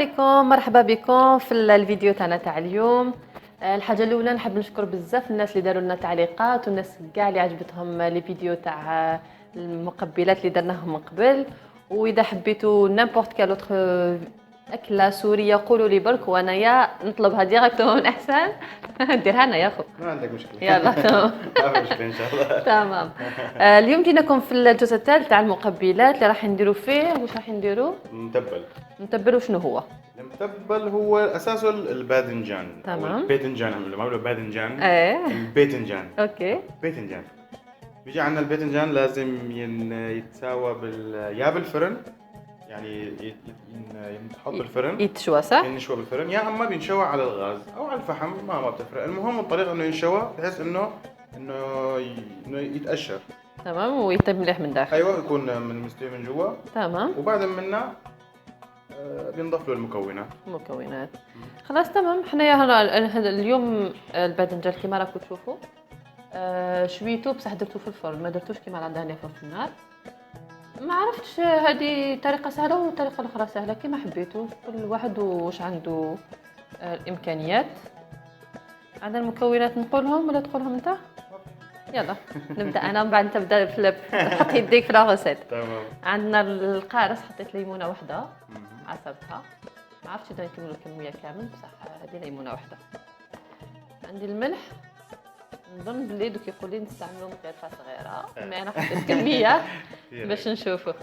عليكم، مرحبا بكم في الفيديو تاعنا تاع اليوم. الحاجه الاولى نحب نشكر بزاف الناس اللي داروا لنا تعليقات والناس كاع اللي عجبتهم لي فيديو تاع المقبلات اللي درناهم من قبل. واذا حبيتوا نيمبورط كال اوتر اكله سوريه قولوا لي برك وانايا نطلبها ديريكتومون من احسن. نديرها انا يا خو. ما عندك مشكلة. يلا تمام. ما في مشكلة إن شاء الله. تمام. اليوم جيناكم في الجزء الثالث تاع المقبلات اللي راح نديروا فيه. واش راح نديروا؟ متبل. نتبلوا شنو هو؟ المتبل هو أساسه الباذنجان. تمام. أو الباذنجان، ما بيقولوا باذنجان. ايه الباذنجان. اوكي. باذنجان. بيجي عندنا الباذنجان لازم يتساوى يا بالفرن، يعني يتحط بالفرن يتشوى صح؟ ينشوى بالفرن، يا اما بينشوى على الغاز او على الفحم، ما بتفرق. المهم الطريقه انه ينشوى بحيث انه يتقشر. تمام ويطيب مليح من داخل. ايوه يكون من مستوي من جوا. تمام. وبعد منها بينضاف له المكونات. مكونات. خلاص تمام. حنايا هذا اليوم الباذنجان كيما راكم تشوفوا شويتو بصح درتو في الفرن، ما درتوش كيما العاده هنا في النار. ما عرفتش هذه طريقه سهله وطريقه اخرى سهله كيما حبيتوا، كل واحد واش عنده الامكانيات. عندنا المكونات نقولهم ولا تقولهم انت؟ يلا نبدا انا من بعد تبدا حط يديك في لاغوسيت. تمام. عندنا القارص حطيت ليمونه واحده عصرتها، ما عرفتش اذا نكملوا الكميه كامل بصح هذه ليمونه واحده. عندي الملح، نظن بلي دوك يقول لي نستعملوا مقرفه صغيره مي انا حطيت كميه باش نشوفوا.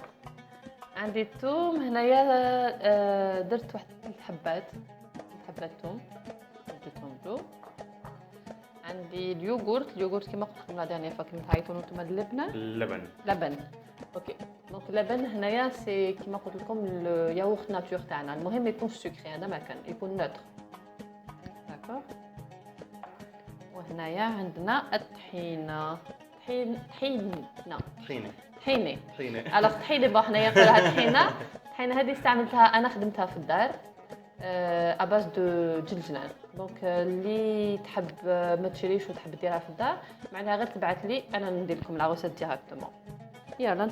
عندي الثوم هنايا درت واحد 3 حبات ثوم درتهم بلو. عندي اليوغورت كيما قلت لكم لا دانيير فوا كنت عيطوا نتوما اللبن اوكي. دونك اللبن هنايا سي كيما قلت لكم الياغورت ناتور تاعنا، المهم يكون سكري، هذا ما كان يكون نوتر داكور. وهنايا عندنا الطحينه. طحينه الوغ طحينه باه حنايا نقولها طحينه. الطحينه هذه استعملتها انا، خدمتها في الدار اباز دو جلجلان. دونك اللي تحب ما تشريش وتحب ديرها في الدار معناها غير تبعث لي انا ندير لكم لا روسيت ديريكتومون. يلا